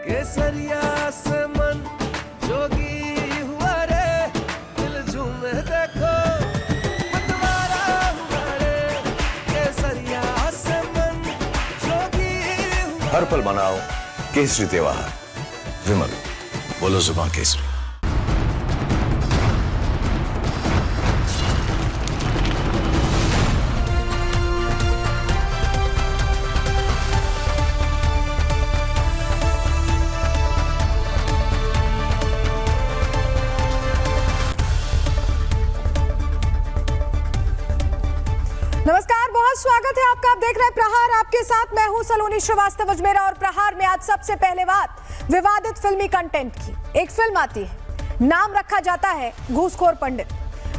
केसरिया से मन जोगी हुआ रे, दिल झूमे देखो मतवारा हुआ रे, केसरिया से मन जोगी हुआ। हर पल मनाओ केसरी त्योहार। विमल, बोलो जुबान केसरी। नमस्कार, बहुत स्वागत है आपका। आप देख रहे हैं प्रहार, आपके साथ मैं हूं सलोनी श्रीवास्तव अजमेरा। और प्रहार में आज सबसे पहले बात विवादित फिल्मी कंटेंट की। एक फिल्म आती है, नाम रखा जाता है घूसखोर पंडित।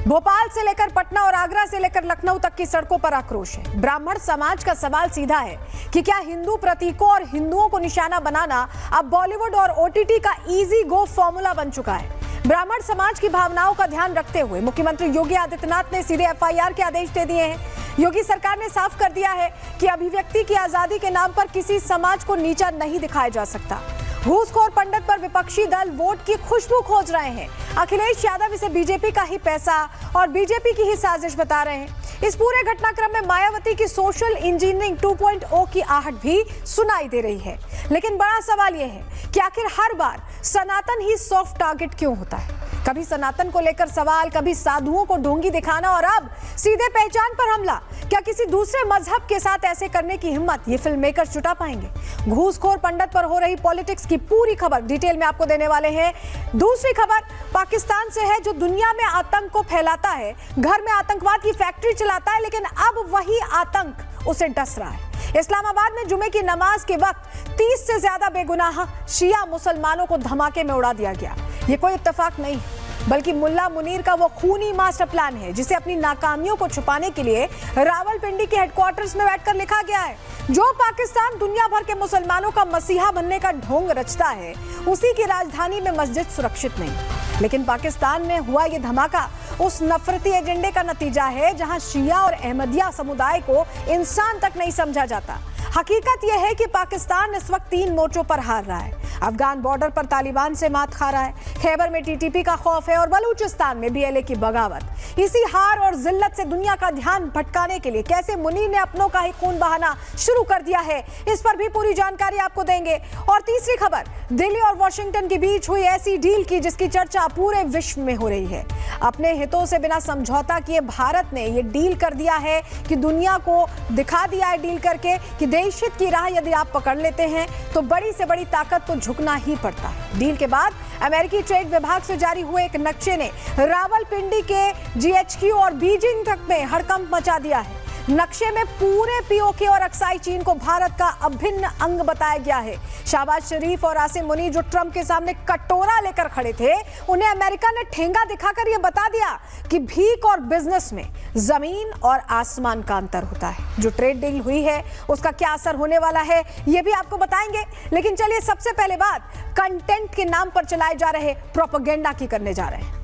भोपाल से लेकर पटना और आगरा से लेकर लखनऊ तक की सड़कों पर आक्रोश है। ब्राह्मण समाज का सवाल सीधा है कि क्या हिंदू प्रतीकों और हिंदुओं को निशाना बनाना अब बॉलीवुड और ओटीटी का इजी गो फॉर्मूला बन चुका है। ब्राह्मण समाज की भावनाओं का ध्यान रखते हुए मुख्यमंत्री योगी आदित्यनाथ ने सीधे एफआईआर के आदेश दे दिए हैं। योगी सरकार ने साफ कर दिया है कि अभिव्यक्ति की आजादी के नाम पर किसी समाज को नीचा नहीं दिखाया जा सकता। घूसखोर पंडित पर विपक्षी दल वोट की खुशबू खोज रहे हैं। अखिलेश यादव इसे बीजेपी का ही पैसा और बीजेपी की ही साजिश बता रहे हैं। इस पूरे घटनाक्रम में मायावती की सोशल इंजीनियरिंग 2.0 की आहट भी सुनाई दे रही है। लेकिन बड़ा सवाल यह है कि आखिर हर बार सनातन ही सॉफ्ट टारगेट क्यों होता है? कभी सनातन को लेकर सवाल, कभी साधुओं को ढोंगी दिखाना और अब सीधे पहचान पर हमला। क्या किसी दूसरे मजहब के साथ ऐसे करने की हिम्मत ये फिल्म मेकर्स जुटा पाएंगे? घूसखोर पंडित पर हो रही पॉलिटिक्स की पूरी खबर डिटेल में आपको देने वाले हैं। दूसरी खबर पाकिस्तान से है, जो दुनिया में आतंक को फैलाता है, घर में आतंकवाद की फैक्ट्री चलाता है, लेकिन अब वही आतंक उसे डस रहा है। इस्लामाबाद में जुमे की नमाज के वक्त 30 से ज्यादा बेगुनाह शिया मुसलमानों को धमाके में उड़ा दिया गया। ये कोई इत्तेफाक नहीं, बल्कि मुल्ला मुनीर का वो खूनी मास्टर प्लान है जिसे अपनी नाकामियों को छुपाने के लिए रावलपिंडी के हेडक्वार्टर्स में बैठकर लिखा गया है। जो पाकिस्तान दुनिया भर के मुसलमानों का मसीहा बनने का ढोंग रचता है, उसी की राजधानी में मस्जिद सुरक्षित नहीं। लेकिन पाकिस्तान में हुआ ये धमाका उस नफरती एजेंडे का नतीजा है जहां शिया और अहमदिया समुदाय को इंसान तक नहीं समझा जाता। हकीकत यह है कि पाकिस्तान इस वक्त 3 मोर्चों पर हार रहा है। अफगान बॉर्डर पर तालिबान से मात खा रहा है, खैबर में टीटीपी का खौफ है और बलूचिस्तान में बीएलए की बगावत। इसी हार और जिल्लत से दुनिया का ध्यान भटकाने के लिए कैसे मुनीर ने अपनों का ही खून बहाना शुरू कर दिया है, इस पर भी पूरी जानकारी आपको देंगे। और तीसरी खबर, दिल्ली और वॉशिंगटन के बीच हुई ऐसी डील की जिसकी चर्चा पूरे विश्व में हो रही है। अपने हितों से बिना समझौता किए भारत ने यह डील कर दिया है कि दुनिया को दिखा दिया है डील करके कि देश हित की राह यदि आप पकड़ लेते हैं तो बड़ी से बड़ी ताकत को झुकना ही पड़ता है। डील के बाद अमेरिकी ट्रेड विभाग से जारी हुए एक नक्शे ने रावलपिंडी के जीएचक्यू और बीजिंग तक में हड़कंप मचा दिया है। नक्शे में पूरे पीओके और अक्साई चीन को भारत का अभिन्न अंग बताया गया है। शहबाज शरीफ और आसिम मुनीर जो ट्रंप के सामने कटोरा लेकर खड़े थे, उन्हें अमेरिका ने ठेंगा दिखाकर यह बता दिया कि भीख और बिजनेस में जमीन और आसमान का अंतर होता है। जो ट्रेड डील हुई है उसका क्या असर होने वाला है यह भी आपको बताएंगे। लेकिन चलिए सबसे पहले बात कंटेंट के नाम पर चलाए जा रहे प्रोपेगेंडा की करने जा रहे हैं।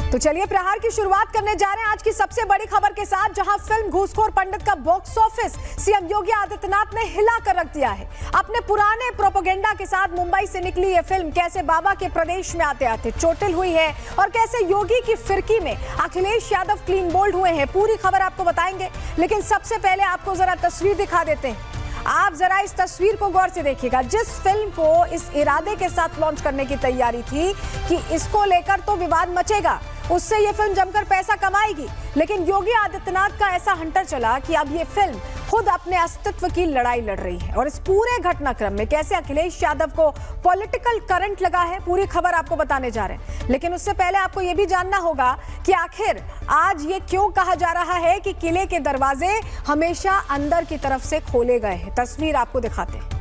तो चलिए प्रहार की शुरुआत करने जा रहे हैं आज की सबसे बड़ी खबर के साथ, जहां फिल्म घूसखोर पंडित का box office CM Yogi Adityanath ने हिला कर रख दिया है। अपने पुराने प्रोपेगेंडा के साथ मुंबई से निकली ये फिल्म कैसे बाबा के प्रदेश में आते आते चोटिल हुई है और कैसे योगी की फिरकी में अखिलेश यादव क्लीन बोल्ड हुए हैं, पूरी खबर आपको बताएंगे। लेकिन सबसे पहले आपको जरा तस्वीर दिखा देते हैं। आप जरा इस तस्वीर को गौर से देखिएगा। जिस फिल्म को इस इरादे के साथ लॉन्च करने की तैयारी थी कि इसको लेकर तो विवाद मचेगा, उससे ये फिल्म जमकर पैसा कमाएगी, लेकिन योगी आदित्यनाथ का ऐसा हंटर चला कि अब ये फिल्म खुद अपने अस्तित्व की लड़ाई लड़ रही है। और इस पूरे घटनाक्रम में कैसे अखिलेश यादव को पॉलिटिकल करंट लगा है, पूरी खबर आपको बताने जा रहे हैं। लेकिन उससे पहले आपको यह भी जानना होगा कि आखिर आज ये क्यों कहा जा रहा है कि किले के दरवाजे हमेशा अंदर की तरफ से खोले गए हैं। तस्वीर आपको दिखाते हैं।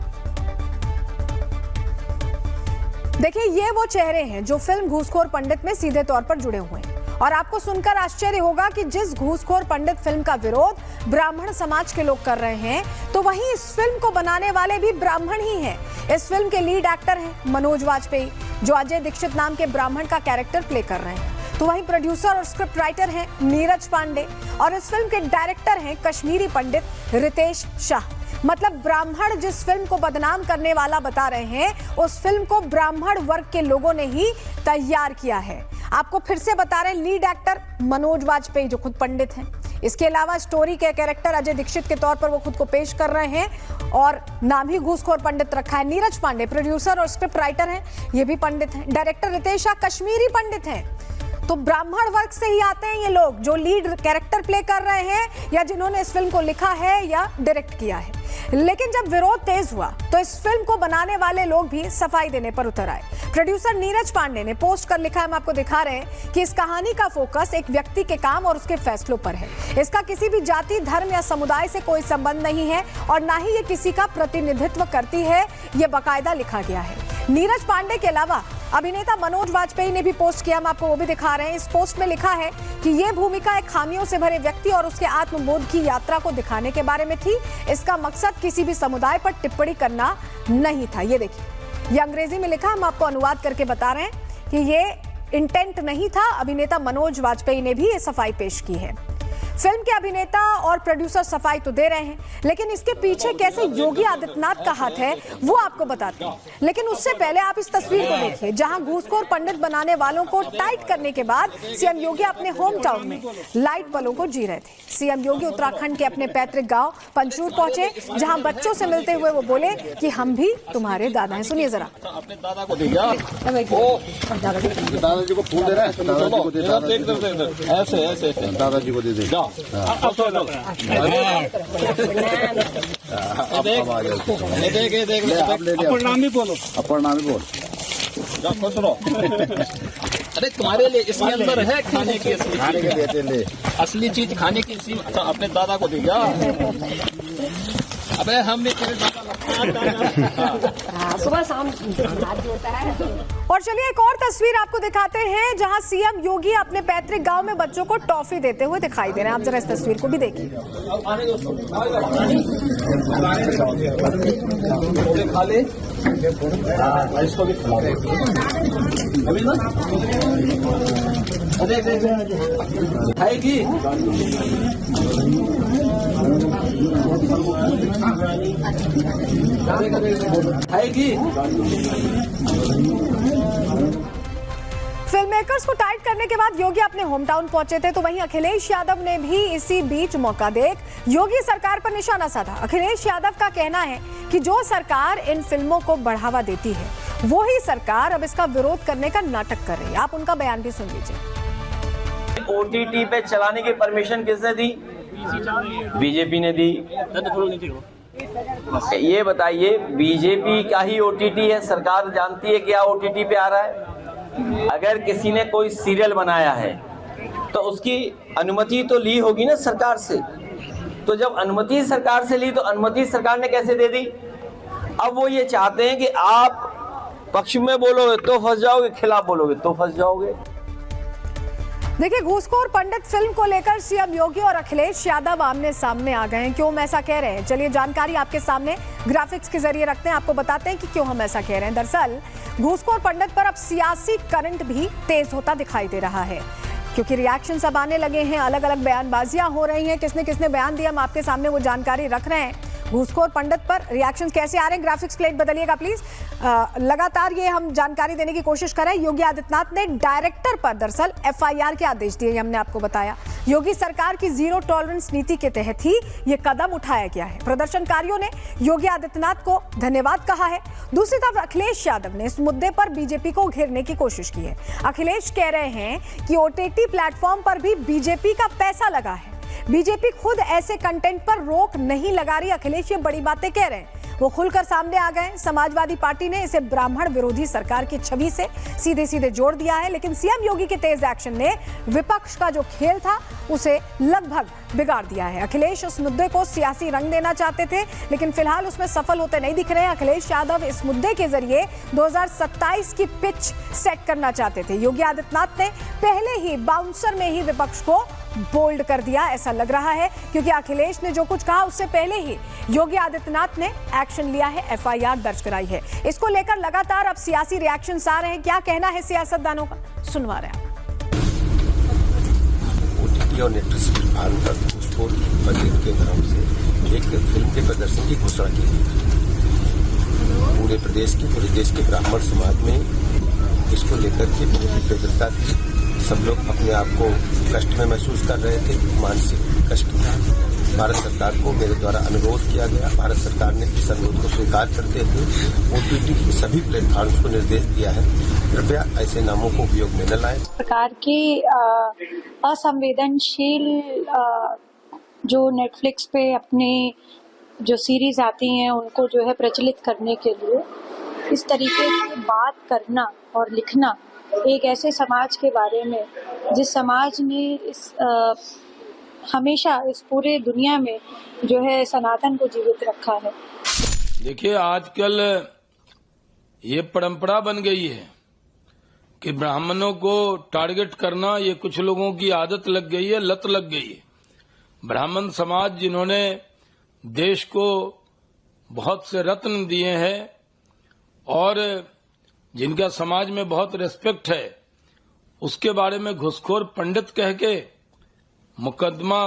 देखिए, ये वो चेहरे हैं जो फिल्म घूसखोर पंडित में सीधे तौर पर जुड़े हुए हैं। और आपको सुनकर आश्चर्य होगा कि जिस घूसखोर पंडित फिल्म का विरोध ब्राह्मण समाज के लोग कर रहे हैं, तो वहीं इस फिल्म को बनाने वाले भी ब्राह्मण ही हैं। इस फिल्म के लीड एक्टर हैं मनोज वाजपेयी, जो अजय दीक्षित नाम के ब्राह्मण का कैरेक्टर प्ले कर रहे हैं। तो वहीं प्रोड्यूसर और स्क्रिप्ट राइटर हैं नीरज पांडे और इस फिल्म के डायरेक्टर हैं कश्मीरी पंडित रितेश शाह। मतलब ब्राह्मण जिस फिल्म को बदनाम करने वाला बता रहे हैं, उस फिल्म को ब्राह्मण वर्ग के लोगों ने ही तैयार किया है। आपको फिर से बता रहे हैं, लीड एक्टर मनोज वाजपेयी जो खुद पंडित हैं। इसके अलावा स्टोरी के कैरेक्टर अजय दीक्षित के तौर पर वो खुद को पेश कर रहे हैं और नाम ही घूसखोर पंडित रखा है। नीरज पांडे प्रोड्यूसर और स्क्रिप्ट राइटर हैं, ये भी पंडित हैं। डायरेक्टर रितेश शाह कश्मीरी पंडित हैं। तो ब्राह्मण वर्ग से ही आते हैं ये लोग जो लीड कैरेक्टर प्ले कर रहे हैं या जिन्होंने इस फिल्म को लिखा है या डायरेक्ट किया है। लेकिन जब विरोध तेज हुआ तो इस फिल्म को बनाने वाले लोग भी सफाई देने पर उतर आए। प्रोड्यूसर नीरज पांडे ने पोस्ट कर लिखा है, हम आपको दिखा रहे हैं कि इस कहानी का फोकस एक व्यक्ति के काम और उसके फैसलों पर है। इसका किसी भी जाति, धर्म या समुदाय से कोई संबंध नहीं है और ना ही ये किसी का प्रतिनिधित्व करती है, ये बाकायदा लिखा गया है। नीरज पांडे के अलावा अभिनेता मनोज वाजपेयी ने भी पोस्ट किया, हम आपको वो भी दिखा रहे हैं। इस पोस्ट में लिखा है कि ये भूमिका एक खामियों से भरे व्यक्ति और उसके आत्मबोध की यात्रा को दिखाने के बारे में थी। इसका मकसद किसी भी समुदाय पर टिप्पणी करना नहीं था। ये देखिए, ये अंग्रेजी में लिखा, हम आपको अनुवाद करके बता रहे हैं कि ये इंटेंट नहीं था। अभिनेता मनोज वाजपेयी ने भी ये सफाई पेश की है। फिल्म के अभिनेता और प्रोड्यूसर सफाई तो दे रहे हैं, लेकिन इसके पीछे कैसे योगी आदित्यनाथ का हाथ है वो आपको बताते हैं। लेकिन उससे पहले आप इस तस्वीर को देखिए, जहां घूसखोर पंडित बनाने वालों को टाइट करने के बाद सीएम योगी अपने होम टाउन में लाइट पलों को जी रहे थे। सीएम योगी उत्तराखंड के अपने पैतृक गांव पंचरूर पहुंचे, जहां बच्चों से मिलते हुए वो बोले कि हम भी तुम्हारे दादा हैं। सुनिए जरा। अपने दादा को दे दिया, दादाजी को फूल दे रहा है, दादाजी को दे, ऐसे ऐसे दादाजी को दे दे। अपना नाम भी बोलो, अपना नाम भी बोल। खुश रहो। अरे तुम्हारे लिए इसके अंदर है खाने की, खाने के लिए ले असली चीज खाने की। अच्छा, अपने दादा को दे दिया। अबे हम भी तेरे दादा सुबह शाम होता है। और चलिए एक और तस्वीर आपको दिखाते हैं, जहां सीएम योगी अपने पैतृक गांव में बच्चों को टॉफी देते हुए दिखाई दे रहे हैं। आप जरा इस तस्वीर को भी देखिए। खा ले, इसको भी खिला दे। अभी ना खाएगी। खाएगी। फिल्म मेकर्स को टाइट करने के बाद योगी अपने होम टाउन पहुंचे थे, तो वहीं अखिलेश यादव ने भी इसी बीच मौका देख योगी सरकार पर निशाना साधा। अखिलेश यादव का कहना है कि जो सरकार इन फिल्मों को बढ़ावा देती है, वो ही सरकार अब इसका विरोध करने का नाटक कर रही है। आप उनका बयान भी सुन लीजिए। ओटीटी पे चलाने की परमिशन किसने दी? बीजेपी ने दी। ये बताइए, बीजेपी का ही ओटीटी है, सरकार जानती है क्या ओटीटी पे आ रहा है? अगर किसी ने कोई सीरियल बनाया है तो उसकी अनुमति तो ली होगी ना सरकार से। तो जब अनुमति सरकार से ली तो अनुमति सरकार ने कैसे दे दी? अब वो ये चाहते हैं कि आप पक्ष में बोलोगे तो फंस जाओगे, खिलाफ बोलोगे तो फंस जाओगे। देखिए, घूसखोर पंडित फिल्म को लेकर सीएम योगी और अखिलेश यादव आमने सामने आ गए हैं। क्यों हम ऐसा कह रहे हैं, चलिए जानकारी आपके सामने ग्राफिक्स के जरिए रखते हैं, आपको बताते हैं कि क्यों हम ऐसा कह रहे हैं। दरअसल घूसखोर पंडित पर अब सियासी करंट भी तेज होता दिखाई दे रहा है, क्योंकि रिएक्शन सब आने लगे हैं, अलग अलग बयानबाजियां हो रही हैं। किसने किसने बयान दिया, हम आपके सामने वो जानकारी रख रहे हैं। घूसखोर पंडित पर रिएक्शंस कैसे आ रहे हैं, ग्राफिक्स प्लेट बदलिएगा प्लीज। लगातार ये हम जानकारी देने की कोशिश कर रहे हैं। योगी आदित्यनाथ ने डायरेक्टर पर दरअसल एफआईआर के आदेश दिए, हमने आपको बताया। योगी सरकार की जीरो टॉलरेंस नीति के तहत ही ये कदम उठाया गया है। प्रदर्शनकारियों ने योगी आदित्यनाथ को धन्यवाद कहा है। दूसरी तरफ अखिलेश यादव ने इस मुद्दे पर बीजेपी को घेरने की कोशिश की है। अखिलेश कह रहे हैं कि ओटीटी प्लेटफॉर्म पर भी बीजेपी का पैसा लगा है, बीजेपी खुद ऐसे कंटेंट पर रोक नहीं लगा रही। अखिलेश ये बड़ी बातें कह रहे हैं, वो खुलकर सामने आ गए। समाजवादी पार्टी ने इसे ब्राह्मण विरोधी सरकार की छवि से सीधे सीधे जोड़ दिया है, लेकिन सीएम योगी के तेज एक्शन ने विपक्ष का जो खेल था उसे लगभग बिगाड़ दिया है। अखिलेश उस मुद्दे को सियासी रंग देना चाहते थे, लेकिन फिलहाल उसमें सफल होते नहीं दिख रहे हैं। अखिलेश यादव इस मुद्दे के जरिए 2027 की पिच सेट करना चाहते थे। योगी आदित्यनाथ ने पहले ही बाउंसर में ही विपक्ष को बोल्ड कर दिया, ऐसा लग रहा है, क्योंकि अखिलेश ने जो कुछ कहा उससे पहले ही योगी आदित्यनाथ ने एक्शन लिया है, एफआईआर दर्ज कराई है। इसको लेकर लगातार अब सियासी रिएक्शंस आ रहे हैं। क्या कहना है सियासतदानों का, सुनवा रहे हैं। OTT और नेटफ्लिक्स विभाग का घूसखोर बजट के नाम से एक फिल्म के प्रदर्शन की घोषणा की गई। पूरे प्रदेश की, पूरे देश के ब्राह्मण समाज में इसको लेकर के बहुत ही व्यग्रता थी। सब लोग अपने आप को कष्ट में महसूस कर रहे थे, मानसिक कष्ट था। भारत सरकार को मेरे द्वारा अनुरोध किया गया। भारत सरकार ने इस अनुरोध को स्वीकार करते हुए OTT के सभी प्लेटफॉर्म्स को निर्देश दिया है, कृपया ऐसे नामों को उपयोग में न लाएं। प्रकार की असंवेदनशील जो नेटफ्लिक्स पे अपने जो सीरीज आती हैं उनको जो है प्रचलित करने के लिए इस तरीके की बात करना और लिखना एक ऐसे समाज के बारे में जिस समाज ने हमेशा इस पूरे दुनिया में जो है सनातन को जीवित रखा है। देखिए, आजकल ये परंपरा बन गई है कि ब्राह्मणों को टारगेट करना, ये कुछ लोगों की आदत लग गई है, लत लग गई है। ब्राह्मण समाज जिन्होंने देश को बहुत से रत्न दिए हैं और जिनका समाज में बहुत रिस्पेक्ट है, उसके बारे में घुसखोर पंडित कह के मुकदमा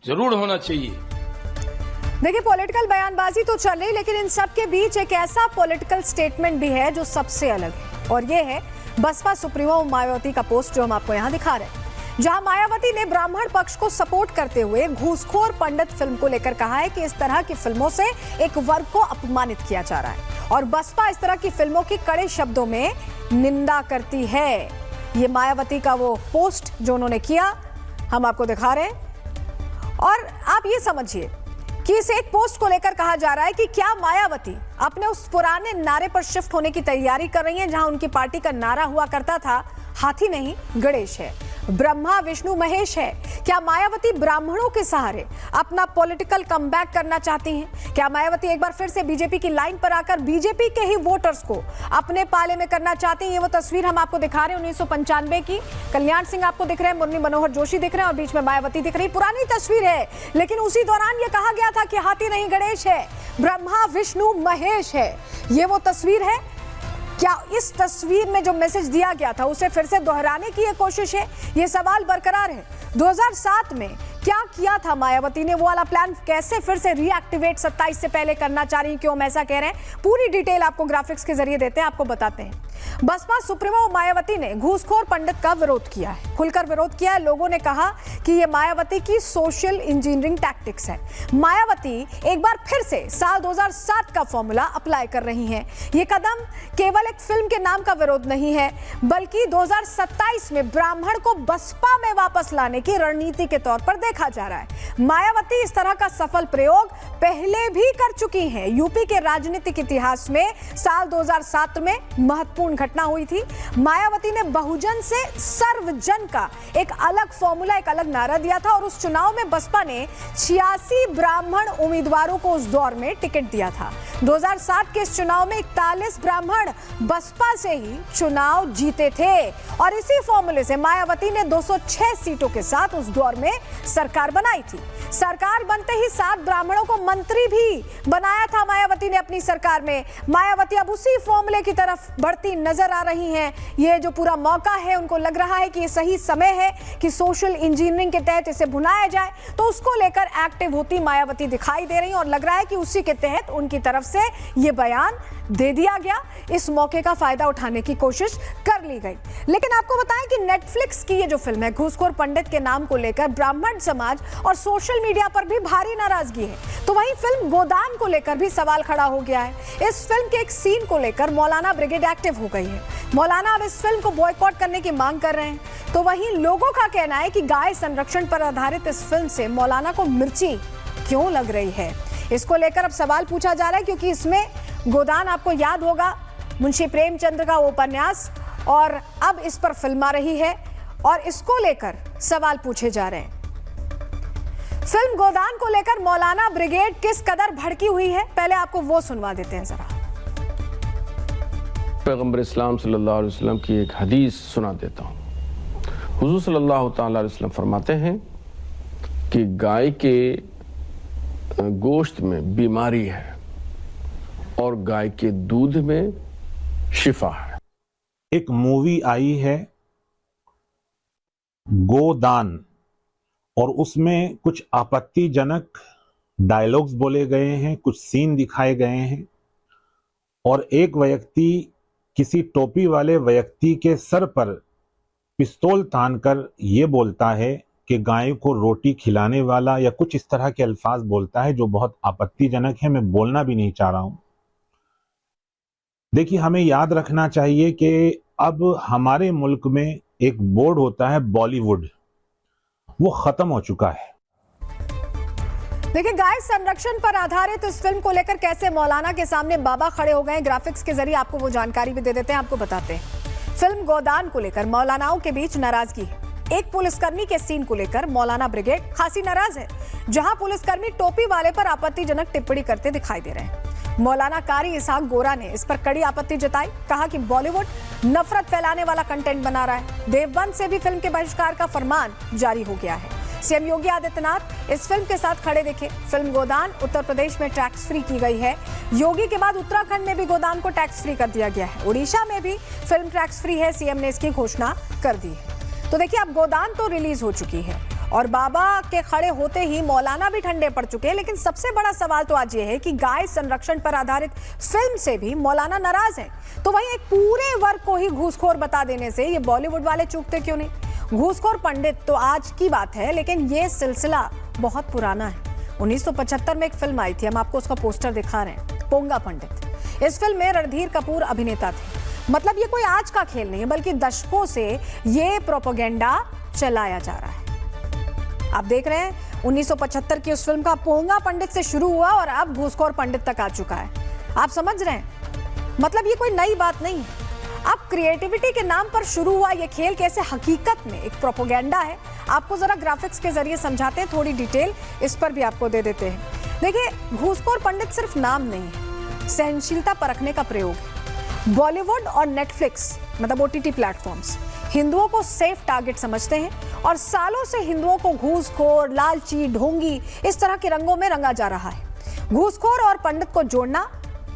जरूर होना चाहिए। देखिए, पॉलिटिकल बयानबाजी तो चल रही, लेकिन इन सब के बीच एक ऐसा पॉलिटिकल स्टेटमेंट भी है जो सबसे अलग है, और ये है बसपा सुप्रीमो मायावती का पोस्ट जो हम आपको यहां दिखा रहे हैं, जहां मायावती ने ब्राह्मण पक्ष को सपोर्ट करते हुए घूसखोर पंडित फिल्म को लेकर कहा है कि इस तरह की फिल्मों से एक वर्ग को अपमानित किया जा रहा है और बसपा इस तरह की फिल्मों की कड़े शब्दों में निंदा करती है। ये मायावती का वो पोस्ट जो उन्होंने किया हम आपको दिखा रहे हैं, और आप ये समझिए कि इस एक पोस्ट को लेकर कहा जा रहा है कि क्या मायावती अपने उस पुराने नारे पर शिफ्ट होने की तैयारी कर रही हैं जहां उनकी पार्टी का नारा हुआ करता था, हाथी नहीं गणेश है, ब्रह्मा विष्णु महेश है। क्या मायावती ब्राह्मणों के सहारे अपना पॉलिटिकल कमबैक करना चाहती हैं? क्या मायावती एक बार फिर से बीजेपी की लाइन पर आकर बीजेपी के ही वोटर्स को अपने पाले में करना चाहती हैं? ये वो तस्वीर हम आपको दिखा रहे हैं 1995 की। कल्याण सिंह आपको दिख रहे हैं, मुरली मनोहर जोशी दिख रहे हैं और बीच में मायावती दिख रही। पुरानी तस्वीर है, लेकिन उसी दौरान ये कहा गया था कि हाथी नहीं गणेश है, ब्रह्मा विष्णु महेश है। ये वो तस्वीर है। क्या इस तस्वीर में जो मैसेज दिया गया था उसे फिर से दोहराने की ये कोशिश है? ये सवाल बरकरार है। 2007 में क्या किया था मायावती ने, वो वाला प्लान कैसे फिर से रीएक्टिवेट 27 से पहले करना चाह रही, क्यों हम ऐसा कह रहे हैं, पूरी डिटेल आपको ग्राफिक्स के जरिए देते हैं, आपको बताते हैं। बसपा सुप्रीमो मायावती ने घूसखोर पंडित का विरोध किया है, खुलकर विरोध किया है। लोगों ने कहा कि ये मायावती की सोशल इंजीनियरिंग टैक्टिक्स है। मायावती एक बार फिर से साल 2007 का फॉर्मूला अप्लाई कर रही हैं। ये कदम केवल एक फिल्म के नाम का विरोध नहीं है, बल्कि 2027 में ब्राह्मण को बसपा में वापस लाने की रणनीति के तौर पर देखा जा रहा है। मायावती इस तरह का सफल प्रयोग पहले भी कर चुकी हैं। यूपी के राजनीतिक इतिहास में साल 2007 में महत्वपूर्ण घटना हुई थी। मायावती ने बहुजन से सर्वजन का एक अलग फॉर्मूला, एक अलग नारा दिया था और उस चुनाव में बसपा ने 86 ब्राह्मण उम्मीदवारों को उस दौर में टिकट दिया था। 2007 के इस चुनाव में 41 ब्राह्मण बसपा से ही चुनाव जीते थे और इसी फॉर्मूले से मायावती ने 206 सीटों के साथ उस दौर में सरकार बनाई थी। सरकार बनते ही 7 ब्राह्मणों को मंत्री भी बनाया था मायावती ने अपनी सरकार में। मायावती अब उसी फॉर्मूले की तरफ बढ़ती नजर आ रही हैं। ये जो पूरा मौका है, उनको लग रहा है कि ये सही समय है कि सोशल इंजीनियरिंग के तहत इसे भुनाया जाए, तो उसको लेकर एक्टिव होती मायावती दिखाई दे रही और लग रहा है कि उसी के तहत उनकी तरफ से ये बयान दे दिया गया। इस मौके का फायदा उठाने की कोशिश कर ली गई। लेकिन आपको बताएं कि नेटफ्लिक्स की ये जो फिल्म है घूसखोर पंडित के नाम को लेकर ब्राह्मण समाज और सोशल मीडिया पर भी भारी नाराजगी है। तो वहीं फिल्म गोदान को लेकर भी सवाल खड़ा हो गया है। इस फिल्म के एक सीन को लेकर मौलाना ब्रिगेड एक्टिव हो गई है। मौलाना अब इस फिल्म को बॉयकॉट करने की मांग कर रहे हैं। तो वहीं लोगों का कहना है कि गाय संरक्षण पर आधारित इस फिल्म से मौलाना को मिर्ची क्यों लग रही है। इसको लेकर अब सवाल पूछा जा रहा है, क्योंकि इसमें गोदान आपको याद होगा मुंशी प्रेमचंद्र का उपन्यास, और अब इस पर फिल्म आ रही है और इसको लेकर सवाल पूछे जा रहे हैं। फिल्म गोदान को लेकर मौलाना ब्रिगेड किस कदर भड़की हुई है, पहले आपको वो सुनवा देते हैं जरा। पैगंबर इस्लाम सल्लल्लाहु अलैहि वसल्लम की एक हदीस सुना देता हूँ। हुजूर सल्लल्लाहु अलैहि वसल्लम फरमाते हैं कि गाय के गोश्त में बीमारी है और गाय के दूध में शिफा है। एक मूवी आई है गोदान, और उसमें कुछ आपत्तिजनक डायलॉग्स बोले गए हैं, कुछ सीन दिखाए गए हैं और एक व्यक्ति किसी टोपी वाले व्यक्ति के सर पर पिस्तौल तानकर ये बोलता है कि गाय को रोटी खिलाने वाला, या कुछ इस तरह के अल्फाज बोलता है जो बहुत आपत्तिजनक है। मैं बोलना भी नहीं चाह रहा हूं। देखिए, हमें याद रखना चाहिए कि अब हमारे मुल्क में एक बोर्ड होता है बॉलीवुड, वो खत्म हो चुका है। देखिए, गाय संरक्षण पर आधारित इस फिल्म को लेकर कैसे मौलाना के सामने बाबा खड़े हो गए, ग्राफिक्स के जरिए आपको वो जानकारी भी दे देते हैं, आपको बताते हैं। फिल्म गोदान को लेकर मौलानाओं के बीच नाराजगी है। एक पुलिसकर्मी के सीन को लेकर मौलाना ब्रिगेड खासी नाराज है, जहां पुलिसकर्मी टोपी वाले पर आपत्तिजनक टिप्पणी करते दिखाई दे रहे हैं। मौलाना कारी इसहाक गोरा ने इस पर कड़ी आपत्ति जताई, कहा कि बॉलीवुड नफरत फैलाने वाला कंटेंट बना रहा है। देवबंद से भी फिल्म के बहिष्कार का फरमान जारी हो गया है। सीएम योगी आदित्यनाथ इस फिल्म के साथ खड़े दिखे। फिल्म गोदान उत्तर प्रदेश में टैक्स फ्री की गई है। योगी के बाद उत्तराखंड में भी गोदान को टैक्स फ्री कर दिया गया है। उड़ीसा में भी फिल्म टैक्स फ्री है, सीएम ने इसकी घोषणा कर दी है। तो देखिए, अब गोदान तो रिलीज हो चुकी है और बाबा के खड़े होते ही मौलाना भी ठंडे पड़ चुके हैं। लेकिन सबसे बड़ा सवाल तो आज ये है कि गाय संरक्षण पर आधारित फिल्म से भी मौलाना नाराज है, तो वहीं एक पूरे वर्ग को ही घूसखोर बता देने से ये बॉलीवुड वाले चूकते क्यों नहीं? घूसखोर पंडित तो आज की बात है, लेकिन ये सिलसिला बहुत पुराना है। 1975 में एक फिल्म आई थी, हम आपको उसका पोस्टर दिखा रहे हैं, पोंगा पंडित। इस फिल्म में रणधीर कपूर अभिनेता थे। मतलब ये कोई आज का खेल नहीं है, बल्कि दशकों से ये प्रोपेगेंडा चलाया जा रहा है। आप देख रहे हैं 1975 की उस फिल्म का पोंगा पंडित से शुरू हुआ और अब घूसखोर पंडित तक आ चुका है। आप समझ रहे हैं? मतलब ये कोई नई बात नहीं है। अब क्रिएटिविटी के नाम पर शुरू हुआ ये खेल कैसे हकीकत में एक प्रोपेगेंडा है, आपको जरा ग्राफिक्स के जरिए समझाते हैं, थोड़ी डिटेल इस पर भी आपको दे देते हैं। देखिए, घूसखोर पंडित सिर्फ नाम नहीं है, सहनशीलता परखने का प्रयोग है। बॉलीवुड और नेटफ्लिक्स मतलब ओटीटी प्लेटफॉर्म्स हिंदुओं को सेफ टारगेट समझते हैं और सालों से हिंदुओं को घूसखोर, लालची, ढोंगी इस तरह के रंगों में रंगा जा रहा है। घूसखोर और पंडित को जोड़ना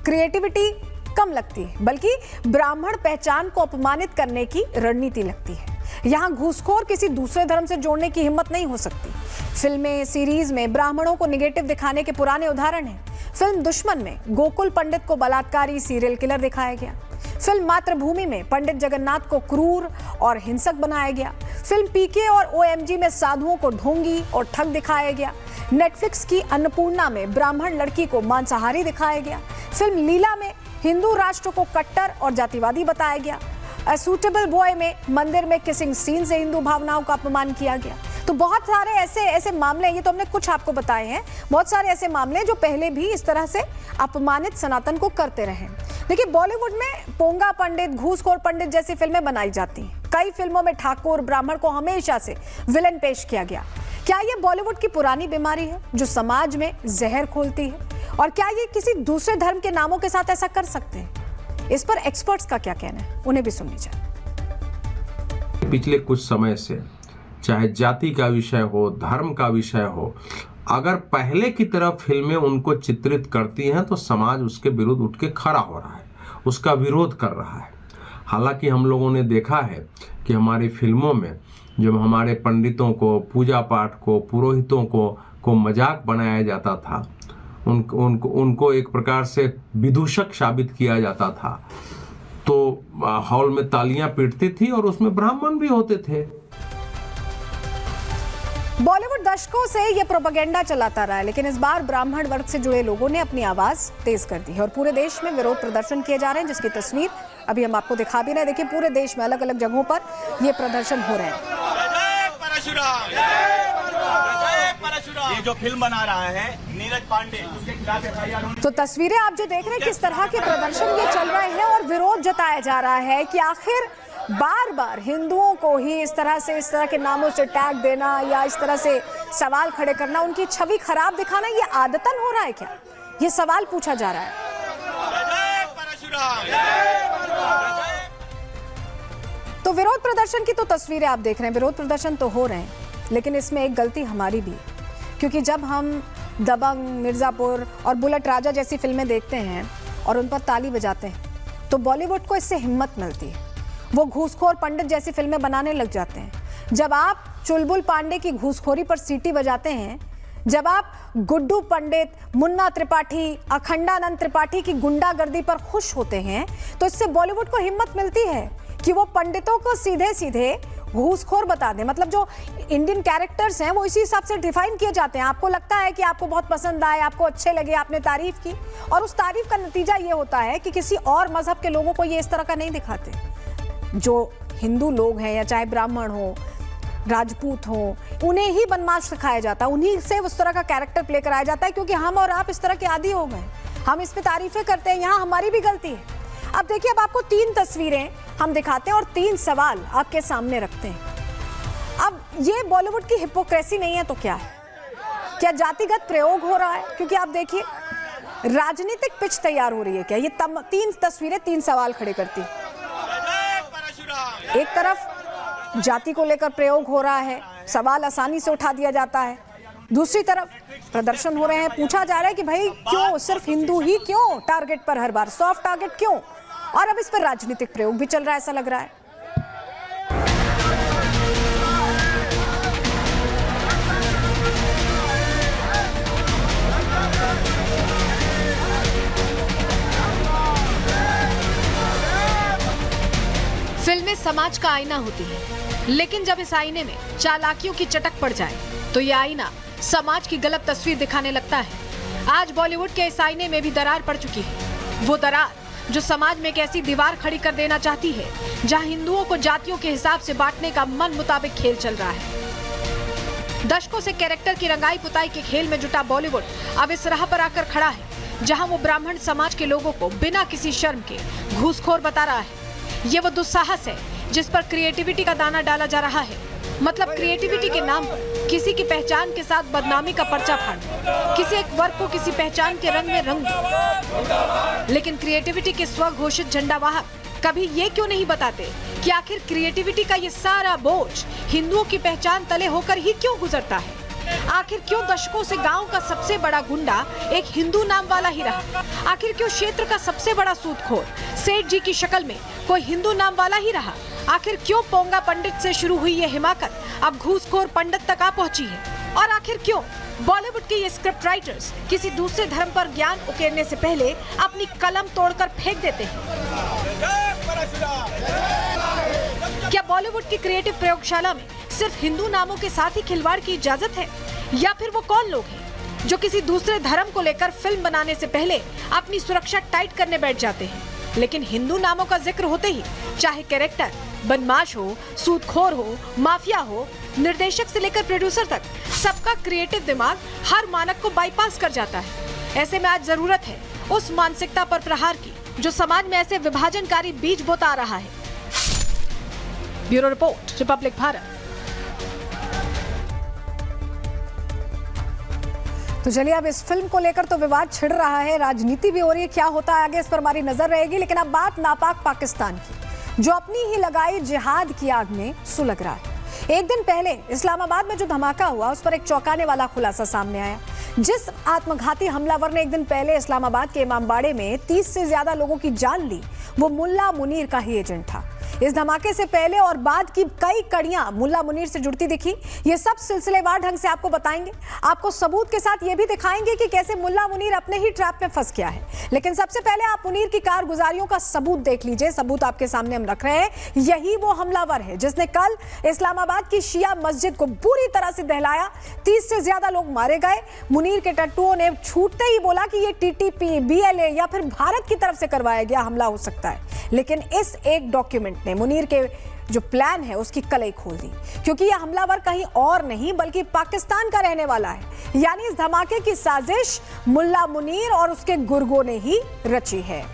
क्रिएटिविटी कम लगती है, बल्कि ब्राह्मण पहचान को अपमानित करने की रणनीति लगती है। यहाँ घूसखोर किसी दूसरे धर्म से जोड़ने की हिम्मत नहीं हो सकती। फिल्में, सीरीज में ब्राह्मणों को निगेटिव दिखाने के पुराने उदाहरण हैं। फिल्म दुश्मन में गोकुल पंडित को बलात्कारी सीरियल किलर दिखाया गया। फिल्म मातृभूमि में पंडित जगन्नाथ को क्रूर और हिंसक बनाया गया। फिल्म पीके और ओएमजी में साधुओं को ढोंगी और ठग दिखाया गया। नेटफ्लिक्स की अन्नपूर्णा में ब्राह्मण लड़की को मांसाहारी दिखाया गया। फिल्म लीला में हिंदू राष्ट्र को कट्टर और जातिवादी बताया गया। अ सूटेबल बॉय में मंदिर में किसिंग सीन से हिंदू भावनाओं का अपमान किया गया। तो बहुत सारे ऐसे मामले, ये तो हमने कुछ आपको बताए हैं, बहुत सारे ऐसे मामले जो पहले भी इस तरह से अपमानित सनातन को करते रहे। देखिए, बॉलीवुड में पोंगा पंडित, घूसखोर पंडित जैसी फिल्में बनाई जाती हैं। कई फिल्मों में ठाकुर, ब्राह्मण को हमेशा से विलन पेश किया गया। क्या ये बॉलीवुड की पुरानी बीमारी है जो समाज में जहर खोलती है? और क्या ये किसी दूसरे धर्म के नामों के साथ ऐसा कर सकते हैं? इस पर एक्सपर्ट्स का क्या कहना है, उन्हें भी सुन लीजिए। पिछले कुछ समय से चाहे जाति का विषय हो, धर्म का विषय हो, अगर पहले की तरह फिल्में उनको चित्रित करती हैं तो समाज उसके विरुद्ध उठ के खड़ा हो रहा है, उसका विरोध कर रहा है। हालांकि हम लोगों ने देखा है कि हमारी फिल्मों में जब हमारे पंडितों को, पूजा पाठ को, पुरोहितों को मजाक बनाया जाता था, उनको एक प्रकार से विदूषक साबित किया जाता था, तो हॉल में तालियां पीटती थी और उसमें ब्राह्मण भी होते थे। बॉलीवुड दशकों से यह प्रोपेगेंडा चलाता रहा है, लेकिन इस बार ब्राह्मण वर्ग से जुड़े लोगों ने अपनी आवाज तेज कर दी है और पूरे देश में विरोध प्रदर्शन किए जा रहे हैं, जिसकी तस्वीर अभी हम आपको दिखा भी रहे हैं। देखिए, पूरे देश में अलग अलग जगहों पर ये प्रदर्शन हो रहे हैं। ये जो फिल्म बना रहा है नीरज पांडे, उसके खिलाफ तो तस्वीरें आप जो देख रहे हैं, किस तरह के प्रदर्शन ये चल रहे हैं और विरोध जताया जा रहा है कि आखिर बार बार हिंदुओं को ही इस तरह के नामों से टैग देना या इस तरह से सवाल खड़े करना, उनकी छवि खराब दिखाना, ये आदतन हो रहा है क्या? ये सवाल पूछा जा रहा है। तो विरोध प्रदर्शन की तो तस्वीरें आप देख रहे हैं, विरोध प्रदर्शन तो हो रहे हैं, लेकिन इसमें एक गलती हमारी भी, क्योंकि जब हम दबंग, मिर्जापुर और बुलेट राजा जैसी फिल्में देखते हैं और उन पर ताली बजाते हैं, तो बॉलीवुड को इससे हिम्मत मिलती है। वो घूसखोर पंडित जैसी फिल्में बनाने लग जाते हैं। जब आप चुलबुल पांडे की घूसखोरी पर सीटी बजाते हैं, जब आप गुड्डू पंडित, मुन्ना त्रिपाठी, अखंडानंद त्रिपाठी की गुंडागर्दी पर खुश होते हैं, तो इससे बॉलीवुड को हिम्मत मिलती है कि वो पंडितों को सीधे सीधे घूसखोर बता दें। मतलब जो इंडियन कैरेक्टर्स हैं वो इसी हिसाब से डिफाइन किए जाते हैं। आपको लगता है कि आपको बहुत पसंद आए, आपको अच्छे लगे, आपने तारीफ की, और उस तारीफ का नतीजा ये होता है कि किसी और मजहब के लोगों को ये इस तरह का नहीं दिखाते। जो हिंदू लोग हैं या चाहे ब्राह्मण हो, राजपूत हो, उन्हें ही बदमाश सिखाया जाता है, उन्हीं से उस तरह का कैरेक्टर प्ले कराया जाता है, क्योंकि हम और आप इस तरह के आदी हो गए। हम इस पे तारीफें करते हैं, यहाँ हमारी भी गलती है। अब देखिए, अब आपको 3 तस्वीरें हम दिखाते हैं और 3 सवाल आपके सामने रखते हैं। अब ये बॉलीवुड की हिपोक्रेसी नहीं है तो क्या है? क्या जातिगत प्रयोग हो रहा है? क्योंकि आप देखिए, राजनीतिक पिच तैयार हो रही है क्या? ये 3 तस्वीरें 3 सवाल खड़े करती। एक तरफ जाति को लेकर प्रयोग हो रहा है, सवाल आसानी से उठा दिया जाता है। दूसरी तरफ प्रदर्शन हो रहे हैं, पूछा जा रहा है कि भाई क्यों सिर्फ हिंदू ही क्यों टारगेट पर, हर बार सॉफ्ट टारगेट क्यों? और अब इस पर राजनीतिक प्रयोग भी चल रहा है, ऐसा लग रहा है। फिल्में समाज का आईना होती है, लेकिन जब इस आईने में चालाकियों की चटक पड़ जाए तो ये आईना समाज की गलत तस्वीर दिखाने लगता है। आज बॉलीवुड के इस आईने में भी दरार पड़ चुकी है। वो दरार जो समाज में एक ऐसी दीवार खड़ी कर देना चाहती है जहां हिंदुओं को जातियों के हिसाब से बांटने का मन मुताबिक खेल चल रहा है। दशकों से कैरेक्टर की रंगाई पुताई के खेल में जुटा बॉलीवुड अब इस राह पर आकर खड़ा है जहां वो ब्राह्मण समाज के लोगों को बिना किसी शर्म के घूसखोर बता रहा है। ये वो दुस्साहस है जिस पर क्रिएटिविटी का दाना डाला जा रहा है। मतलब क्रिएटिविटी के नाम पर किसी की पहचान के साथ बदनामी का पर्चा फाड़ना, किसी एक वर्ग को किसी पहचान के रंग में रंग। लेकिन क्रिएटिविटी के स्वघोषित झंडावाहक कभी ये क्यों नहीं बताते कि आखिर क्रिएटिविटी का ये सारा बोझ हिंदुओं की पहचान तले होकर ही क्यों गुजरता है? आखिर क्यों दशकों से गांव का सबसे बड़ा गुंडा एक हिंदू नाम वाला ही रहा? आखिर क्यों क्षेत्र का सबसे बड़ा सूदखोर सेठ जी की शक्ल में कोई हिंदू नाम वाला ही रहा? आखिर क्यों पोंगा पंडित से शुरू हुई ये हिमाकत अब घूसखोर पंडित तक आ पहुंची है? और आखिर क्यों बॉलीवुड के ये स्क्रिप्ट राइटर्स किसी दूसरे धर्म पर ज्ञान उकेरने से पहले अपनी कलम तोड़कर फेंक देते हैं? क्या बॉलीवुड की क्रिएटिव प्रयोगशाला में सिर्फ हिंदू नामों के साथ ही खिलवाड़ की इजाजत है, या फिर वो कौन लोग हैं जो किसी दूसरे धर्म को लेकर फिल्म बनाने से पहले अपनी सुरक्षा टाइट करने बैठ जाते हैं, लेकिन हिंदू नामों का जिक्र होते ही चाहे कैरेक्टर बदमाश हो, सूदखोर हो, माफिया हो, निर्देशक से लेकर प्रोड्यूसर तक सबका क्रिएटिव दिमाग हर मानक को बाईपास कर जाता है। ऐसे में आज जरूरत है उस मानसिकता पर प्रहार की जो समाज में ऐसे विभाजनकारी बीज बोता आ रहा है। Bureau report, Republic Bharat. तो चलिए, अब इस फिल्म को लेकर तो विवाद छिड़ रहा है, राजनीति भी हो रही है, क्या होता है आगे इस पर हमारी नजर रहेगी। लेकिन अब बात नापाक पाकिस्तान की, जो अपनी ही लगाई जिहाद की आग में सुलग रहा है। एक दिन पहले इस्लामाबाद में जो धमाका हुआ उस पर एक चौंकाने वाला खुलासा सामने आया। जिस आत्मघाती हमलावर ने एक दिन पहले इस्लामाबाद के इमामबाड़े में 30 से ज्यादा लोगों की जान ली, वो मुल्ला मुनीर का ही एजेंट था। इस धमाके से पहले और बाद की कई कड़ियां मुल्ला मुनीर से जुड़ती दिखी। ये सब सिलसिलेवार ढंग से आपको बताएंगे, आपको सबूत के साथ ये भी दिखाएंगे कि कैसे मुल्ला मुनीर अपने ही ट्रैप में फंस गया है। लेकिन सबसे पहले आप मुनीर की कारगुजारियों का सबूत देख लीजिए। सबूत आपके सामने हम रख रहे हैं। यही वो हमलावर है जिसने कल इस्लामाबाद की शिया मस्जिद को बुरी तरह से दहलाया। 30 से ज्यादा लोग मारे गए। मुनीर के टट्टुओं ने छूटते ही बोला कि ये टीटीपी, बीएलए या फिर भारत की तरफ से करवाया गया हमला हो सकता है। लेकिन इस एक डॉक्यूमेंट ने मुनीर के जो प्लान है उसकी कलई खोल दी, क्योंकि यह हमलावर कहीं और नहीं बल्कि पाकिस्तान का रहने वाला है। यानी इस धमाके की साजिश मुल्ला मुनीर और उसके गुर्गों ने ही रची है।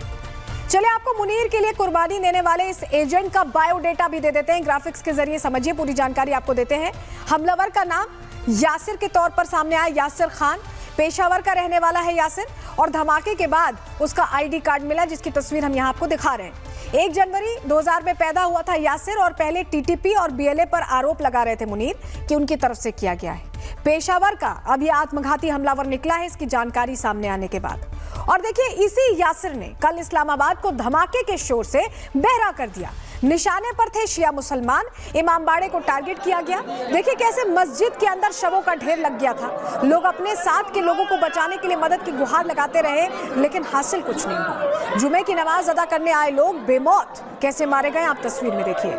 चलिए, आपको मुनीर के लिए कुर्बानी देने वाले इस एजेंट का बायोडेटा भी दे देते हैं। ग्राफिक्स के जरिए समझिए, पूरी जानकारी आपको देते हैं। हमलावर का नाम यासिर के तौर पर सामने आया, यासिर खान। पेशावर का रहने वाला है यासिर, और धमाके के बाद उसका आईडी कार्ड मिला जिसकी तस्वीर हम यहाँ आपको दिखा रहे हैं। 1 जनवरी 2000 में पैदा हुआ था यासिर, और पहले टीटीपी और बीएलए पर आरोप लगा रहे थे मुनीर कि उनकी तरफ से किया गया है। पेशावर का अब यह आत्मघाती हमलावर निकला है इसकी जानकारी सामने आने के बाद। और देखिए, इसी यासिर ने कल इस्लामाबाद को धमाके के शोर से बहरा कर दिया। निशाने पर थे शिया मुसलमान, इमामबाड़े को टारगेट किया गया। देखिए कैसे मस्जिद के अंदर शवों का ढेर लग गया था। लोग अपने साथ के लोगों को बचाने के लिए मदद की गुहार लगाते रहे, लेकिन हासिल कुछ नहीं हुआ। जुमे की नमाज अदा करने आए लोग बेमौत कैसे मारे गए, आप तस्वीर में देखिए।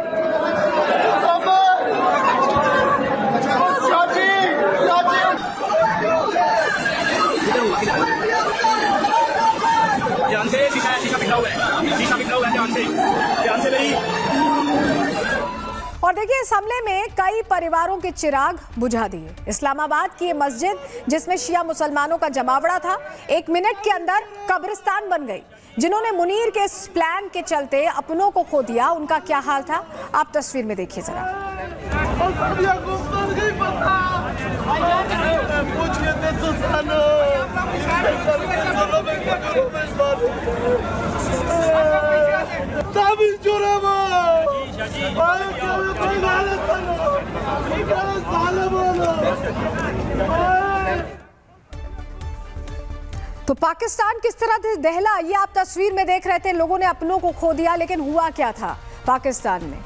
और देखिए इस हमले में कई परिवारों के चिराग बुझा दिए। इस्लामाबाद की ये मस्जिद जिसमें शिया मुसलमानों का जमावड़ा था, 1 मिनट के अंदर कब्रिस्तान बन गई। जिन्होंने मुनीर के इस प्लान के चलते अपनों को खो दिया, उनका क्या हाल था, आप तस्वीर में देखिए जरा। तो पाकिस्तान किस तरह से दहला, ये आप तस्वीर में देख रहे थे। लोगों ने अपनों को खो दिया, लेकिन हुआ क्या था पाकिस्तान में,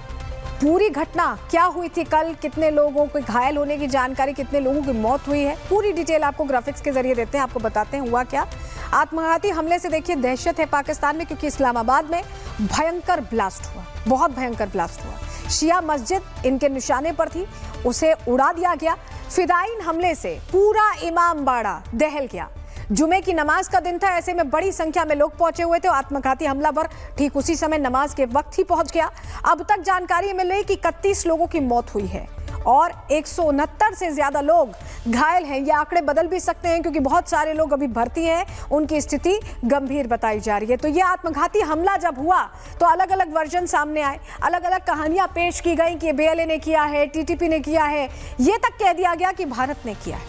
पूरी घटना क्या हुई थी, कल कितने लोगों के घायल होने की जानकारी, कितने लोगों की मौत हुई है, पूरी डिटेल आपको ग्राफिक्स के जरिए देते हैं, आपको बताते हैं हुआ क्या। आत्मघाती हमले से देखिए दहशत है पाकिस्तान में, क्योंकि इस्लामाबाद में भयंकर ब्लास्ट हुआ, बहुत भयंकर ब्लास्ट हुआ। शिया मस्जिद इनके निशाने पर थी, उसे उड़ा दिया गया। फिदायीन हमले से पूरा इमामबाड़ा दहल गया। जुमे की नमाज का दिन था, ऐसे में बड़ी संख्या में लोग पहुंचे हुए थे। आत्मघाती हमलावर ठीक उसी समय नमाज के वक्त ही पहुंच गया। अब तक जानकारी मिल रही कि 31 लोगों की मौत हुई है और 169 से ज्यादा लोग घायल हैं। ये आंकड़े बदल भी सकते हैं, क्योंकि बहुत सारे लोग अभी भर्ती हैं, उनकी स्थिति गंभीर बताई जा रही है। तो ये आत्मघाती हमला जब हुआ तो अलग अलग वर्जन सामने आए, अलग अलग कहानियां पेश की गई कि BLA ने किया है, TTP ने किया है, ये तक कह दिया गया कि भारत ने किया है,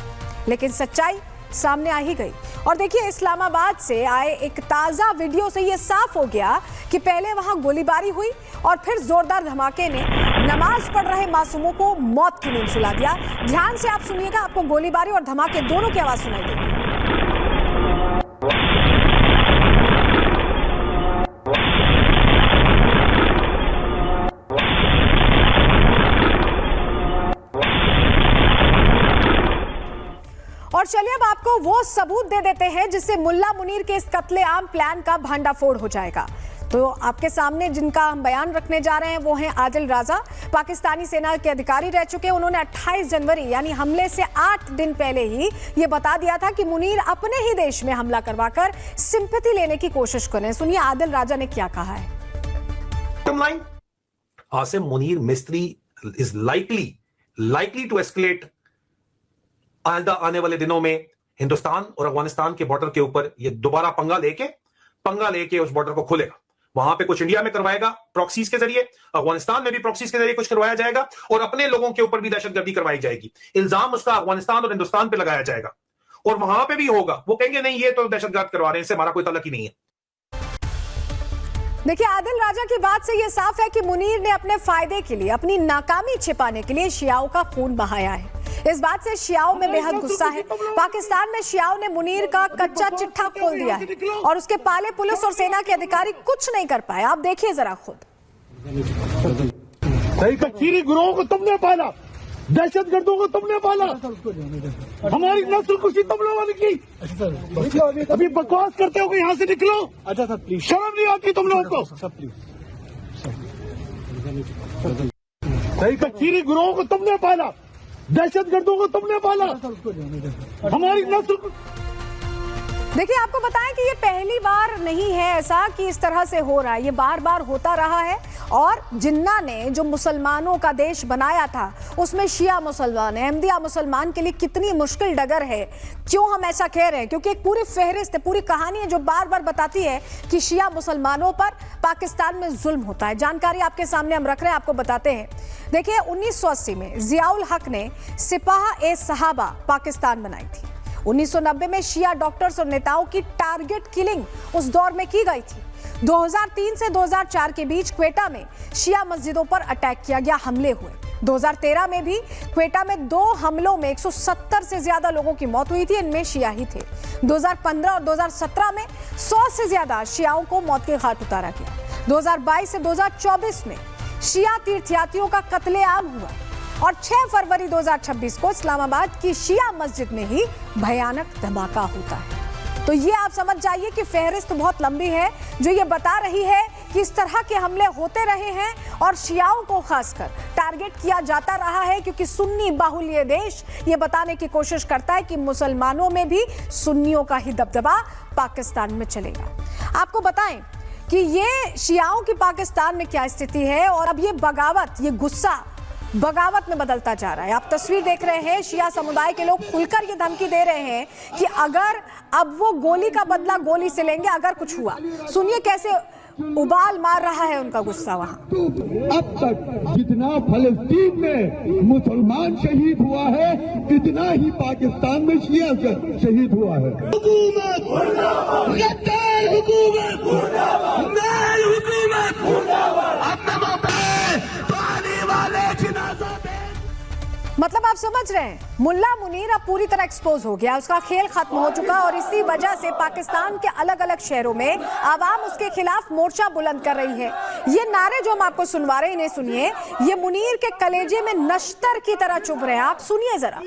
लेकिन सच्चाई सामने आ ही गई। और देखिए इस्लामाबाद से आए एक ताज़ा वीडियो से ये साफ हो गया कि पहले वहां गोलीबारी हुई और फिर जोरदार धमाके ने नमाज पढ़ रहे मासूमों को मौत की नींद सुला दिया। ध्यान से आप सुनिएगा, आपको गोलीबारी और धमाके दोनों की आवाज सुनाई देगी। और चलिए अब आपको वो सबूत दे देते हैं जिससे मुल्ला मुनीर के इस कत्लेआम प्लान का भंडाफोड़ हो जाएगा। तो आपके सामने जिनका हम बयान रखने जा रहे हैं वो हैं आदिल राजा, पाकिस्तानी सेना के अधिकारी रह चुके हैं। उन्होंने 28 जनवरी यानी हमले से 8 दिन पहले ही ये बता दिया था कि मुनीर अपने ही देश में हमला करवाकर सिंपैथी लेने की कोशिश करें। सुनिए आदिल राजा ने क्या कहा है। आसिम मुनीर मिस्त्री इज लाइकली टू एस्केलेट। आने वाले दिनों में हिंदुस्तान और अफगानिस्तान के बॉर्डर के ऊपर ये दोबारा पंगा लेके उस बॉर्डर को खोलेगा। वहां पे कुछ इंडिया में करवाएगा प्रॉक्सीज के जरिए, अफगानिस्तान में भी प्रॉक्सीज के जरिए कुछ करवाया जाएगा और अपने लोगों के ऊपर भी दहशतगर्दी करवाई जाएगी। इल्जाम उसका अफगानिस्तान और हिंदुस्तान पे लगाया जाएगा और वहां पे भी होगा, वो कहेंगे नहीं ये तो दहशतगर्द करवा रहे हैं, इससे हमारा कोई तल्लुक ही नहीं है। देखिए आदिल राजा की बात से यह साफ है कि मुनीर ने अपने फायदे के लिए, अपनी नाकामी छिपाने के लिए शियाओं का खून बहाया है। इस बात से शियाओं में बेहद गुस्सा है। पाकिस्तान में शियाओं ने मुनीर का कच्चा चिट्ठा खोल दिया है और उसके पाले पुलिस और सेना के अधिकारी कुछ नहीं कर पाए। आप देखिए जरा खुद। कश्मीरी गुरुओं को तुमने पाला, दहशतगर्दों को तुमने पाला, हमारी नस्ल कुशी तुम लोगों ने की। अभी बकवास करते हो कि यहाँ से निकलो। अच्छा सर प्लीज, शर्म नहीं आती तुम लोगों को। कश्मीरी गुरुओं को तुमने पाला, दहशतगर्दों को तुमने पाला, हमारी नस्ल। देखिए आपको बताएं कि ये पहली बार नहीं है ऐसा कि इस तरह से हो रहा है, ये बार बार होता रहा है। और जिन्ना ने जो मुसलमानों का देश बनाया था उसमें शिया मुसलमान, अहमदिया मुसलमान के लिए कितनी मुश्किल डगर है। क्यों हम ऐसा कह रहे हैं? क्योंकि एक पूरी फहरिस्त है, पूरी कहानी है जो बार बार बताती है कि शिया मुसलमानों पर पाकिस्तान में जुल्म होता है। जानकारी आपके सामने हम रख रहे हैं, आपको बताते हैं। देखिए 1980 में जियाउल हक ने सिपाह-ए-सहाबा पाकिस्तान बनाई थी। 1990 में शिया डॉक्टर्स और नेताओं की टारगेट किलिंग उस दौर में की गई थी। 2003 से 2004 के बीच क्वेटा में शिया मस्जिदों पर अटैक किया गया, हमले हुए। 2013 में भी क्वेटा में 2 हमलों में 170 से ज्यादा लोगों की मौत हुई थी, इनमें शिया ही थे। 2015 और 2017 में 100 से ज्यादा शियाओं को मौत के घाट उतारा गया। 2022 से 2024 में शिया तीर्थयात्रियों का कत्लेआम हुआ और 6 फरवरी 2026 को इस्लामाबाद की शिया मस्जिद में ही भयानक धमाका होता है। तो ये आप समझ जाइए कि फहरिस्त बहुत लंबी है जो ये बता रही है कि इस तरह के हमले होते रहे हैं और शियाओं को खासकर टारगेट किया जाता रहा है, क्योंकि सुन्नी बाहुल्य ये देश ये बताने की कोशिश करता है कि मुसलमानों में भी सुन्नियों का ही दबदबा पाकिस्तान में चलेगा। आपको बताएं कि ये शियाओं की पाकिस्तान में क्या स्थिति है और अब ये बगावत, ये गुस्सा बगावत में बदलता जा रहा है। आप तस्वीर देख रहे हैं, शिया समुदाय के लोग खुलकर ये धमकी दे रहे हैं कि अगर अब वो गोली का बदला गोली से लेंगे अगर कुछ हुआ। सुनिए कैसे उबाल मार रहा है उनका गुस्सा वहां। अब तक जितना फलस्तीन में मुसलमान शहीद हुआ है इतना ही पाकिस्तान में शिया शहीद हुआ है। हुकूमत गद्दार हुकूमत नाल हुकूमत अपने पे पानी वाले जिनाजा पे। मतलब आप समझ रहे हैं, मुल्ला मुनीर अब पूरी तरह एक्सपोज हो गया, उसका खेल खत्म हो चुका और इसी वजह से पाकिस्तान के अलग अलग शहरों में आवाम उसके खिलाफ मोर्चा बुलंद कर रही है। ये नारे जो हम आपको सुनवा रहे हैं इन्हें सुनिए, ये मुनीर के कलेजे में नश्तर की तरह चुभ रहे हैं। आप सुनिए जरा।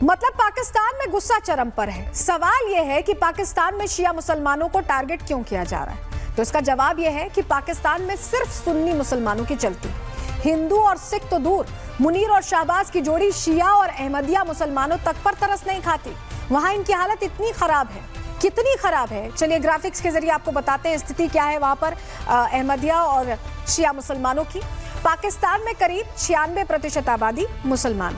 मतलब पाकिस्तान में गुस्सा चरम पर है। सवाल यह है कि पाकिस्तान में शिया मुसलमानों को टारगेट क्यों किया जा रहा है? तो इसका जवाब यह है कि पाकिस्तान में सिर्फ सुन्नी मुसलमानों की चलती है। हिंदू और सिख तो दूर, मुनीर और शाहबाज की जोड़ी शिया और अहमदिया मुसलमानों तक पर तरस नहीं खाती। वहां इनकी हालत इतनी खराब है, कितनी खराब है, चलिए ग्राफिक्स के जरिए आपको बताते हैं स्थिति क्या है वहां पर अहमदिया और शिया मुसलमानों की। पाकिस्तान में करीब 96% आबादी मुसलमान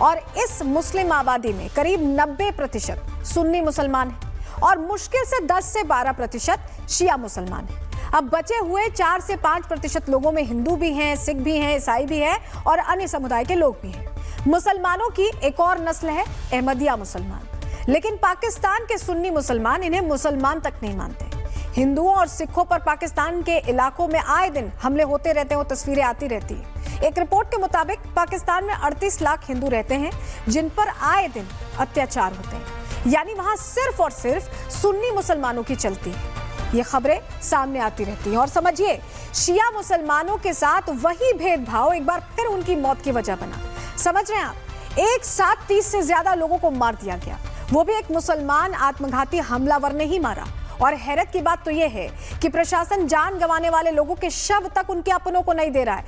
और इस मुस्लिम आबादी में करीब 90% सुन्नी मुसलमान है और मुश्किल से 10 से 12% शिया मुसलमान है। अब बचे हुए 4 से 5% लोगों में हिंदू भी हैं, सिख भी हैं, ईसाई भी हैं और अन्य समुदाय के लोग भी हैं। मुसलमानों की एक और नस्ल है अहमदिया मुसलमान, लेकिन पाकिस्तान के सुन्नी मुसलमान इन्हें मुसलमान तक नहीं मानते। हिंदुओं और सिखों पर पाकिस्तान के इलाकों में आए दिन हमले होते रहते हैं, वो तस्वीरें आती रहती हैं। एक रिपोर्ट के मुताबिक पाकिस्तान में 38 लाख हिंदू रहते हैं जिन पर आए दिन अत्याचार होते हैं, यानी वहां सिर्फ और सिर्फ सुन्नी मुसलमानों की चलती है। ये खबरें सामने आती रहती हैं और समझिए शिया मुसलमानों के साथ वही भेदभाव एक बार फिर उनकी मौत की वजह बना। समझ रहे हैं आप, एक साथ 30 से ज्यादा लोगों को मार दिया गया, वो भी एक मुसलमान आत्मघाती हमलावर ने ही मारा। और हैरत की बात तो यह है कि प्रशासन जान गंवाने वाले लोगों के शव तक उनके अपनों को नहीं दे रहा है।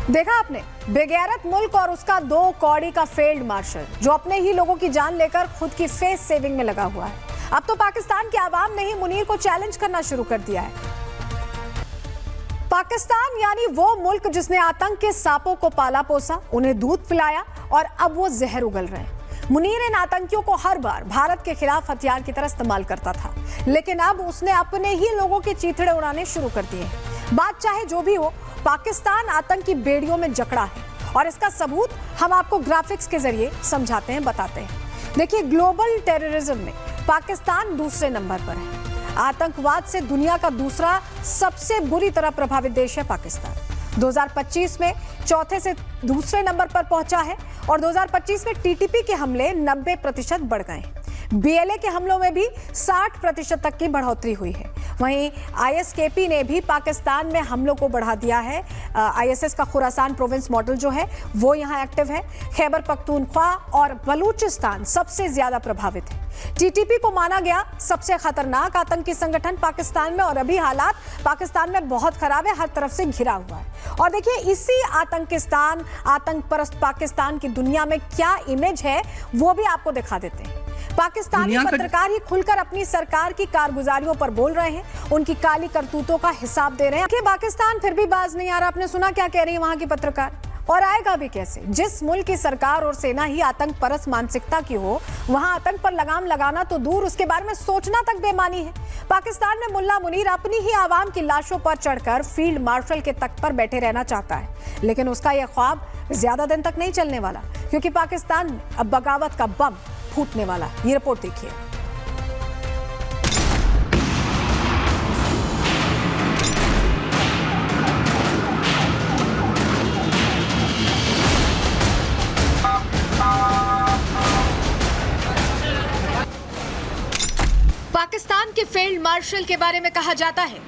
देखा आपने, बेगैरत मुल्क और उसका 2 कौड़ी का फील्ड मार्शल जो अपने ही लोगों की जान लेकर खुद की फेस सेविंग में लगा हुआ है। अब तो पाकिस्तान की आवाम ने ही मुनीर को चैलेंज करना शुरू कर दिया है। पाकिस्तान यानी वो मुल्क जिसने आतंक के सांपों को पाला पोसा, उन्हें दूध पिलाया और अब वो जहर उगल रहे हैं। मुनीर इन आतंकियों को हर बार भारत के खिलाफ हथियार की तरह इस्तेमाल करता था, लेकिन अब उसने अपने ही लोगों के चीथड़े उड़ाने शुरू कर दिए। बात चाहे जो भी हो, पाकिस्तान आतंक की बेड़ियों में जकड़ा है और इसका सबूत हम आपको ग्राफिक्स के जरिए समझाते हैं, बताते हैं। देखिए, ग्लोबल टेररिज्म में पाकिस्तान दूसरे नंबर पर है। आतंकवाद से दुनिया का दूसरा सबसे बुरी तरह प्रभावित देश है पाकिस्तान। 2025 में चौथे से दूसरे नंबर पर पहुंचा है और 2025 में टीटीपी के हमले 90% बढ़ गए। बीएलए के हमलों में भी 60% तक की बढ़ोतरी हुई है। वहीं आईएसकेपी ने भी पाकिस्तान में हमलों को बढ़ा दिया है। आईएसएस का खुरासान प्रोविंस मॉडल जो है वो यहाँ एक्टिव है। खैबर पख्तूनख्वा और बलूचिस्तान सबसे ज्यादा प्रभावित है। टीटीपी को माना गया सबसे खतरनाक आतंकी संगठन पाकिस्तान में और अभी हालात पाकिस्तान में बहुत खराब है, हर तरफ से घिरा हुआ है। और देखिए, इसी आतंकिस्तान, आतंक परस्त पाकिस्तान की दुनिया में क्या इमेज है वो भी आपको दिखा देते हैं। पाकिस्तानी पत्रकार ही खुलकर अपनी सरकार की कारगुजारियों पर बोल रहे हैं, उनकी काली करतूतों का हिसाब दे रहे हैं कि पाकिस्तान फिर भी बाज नहीं आ रहा। आपने सुना क्या कह रही है वहां की पत्रकार, और आएगा भी कैसे? जिस मुल्क की सरकार और सेना ही आतंक परस्त मानसिकता की हो, वहां आतंक पर लगाम लगाना तो दूर, उसके बारे में सोचना तक बेमानी है। पाकिस्तान में मुल्ला मुनीर अपनी ही आवाम की लाशों पर चढ़कर फील्ड मार्शल के तख्त पर बैठे रहना चाहता है, लेकिन उसका यह ख्वाब ज्यादा दिन तक नहीं चलने वाला, क्योंकि पाकिस्तान में अब बगावत का बम फूटने वाला। ये रिपोर्ट देखिए। फील्ड मार्शल के बारे में कहा जाता है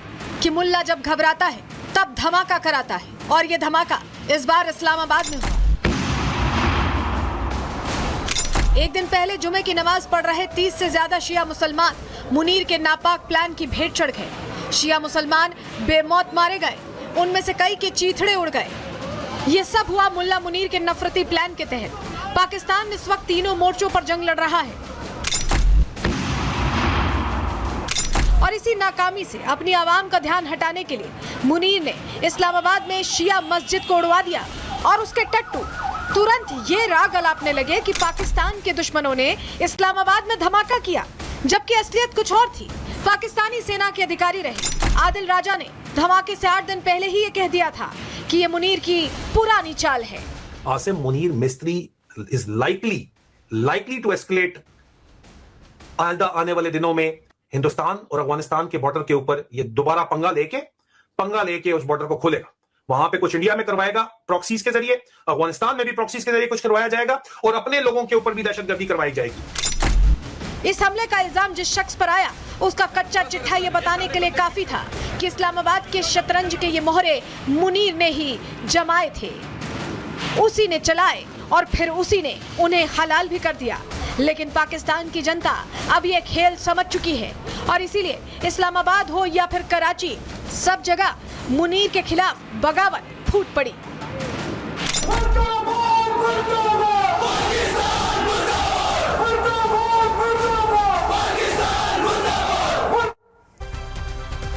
कि मुल्ला जब घबराता है तब धमाका कराता है, और ये धमाका इस बार इस्लामाबाद में हुआ। एक दिन पहले जुमे की नमाज पढ़ रहे 30 से ज्यादा शिया मुसलमान मुनीर के नापाक प्लान की भेंट चढ़ गए। शिया मुसलमान बेमौत मारे गए, उनमें से कई के चीथड़े उड़ गए। ये सब हुआ मुल्ला मुनीर के नफरती प्लान के तहत। पाकिस्तान इस वक्त तीनों मोर्चों पर जंग लड़ रहा है और इसी नाकामी से अपनी आवाम का ध्यान हटाने के लिए मुनीर ने इस्लामाबाद में शिया मस्जिद को उड़वा दिया और उसके टट्टू तुरंत ये राग अलापने लगे कि पाकिस्तान के दुश्मनों ने इस्लामाबाद में धमाका किया, जबकि असलियत कुछ और थी। पाकिस्तानी सेना के अधिकारी रहे आदिल राजा ने धमाके से 8 दिन पहले ही ये कह दिया था कि ये मुनीर की पुरानी चाल है। आसिम मुनीर मिस्त्री इज लाइकली टू एस्केलेट। आने वाले दिनों में हिंदुस्तान और अफगानिस्तान के बॉर्डर के ऊपर ये दोबारा पंगा लेके उस बॉर्डर को खोलेगा। वहां पे कुछ इंडिया में करवाएगा प्रॉक्सीज के जरिए, अफगानिस्तान में भी प्रॉक्सीज के जरिए कुछ करवाया जाएगा और अपने लोगों के ऊपर भी दहशतगर्दी करवाई जाएगी। इस हमले का इल्जाम जिस शख्स पर आया उसका कच्चा चिट्ठा ये बताने के लिए काफी था कि इस्लामाबाद के शतरंज के ये मोहरे मुनीर ने ही जमाए थे, उसी ने चलाए और फिर उसी ने उन्हें हलाल भी कर दिया। लेकिन पाकिस्तान की जनता अब ये खेल समझ चुकी है और इसीलिए इस्लामाबाद हो या फिर कराची, सब जगह मुनीर के खिलाफ बगावत फूट पड़ी।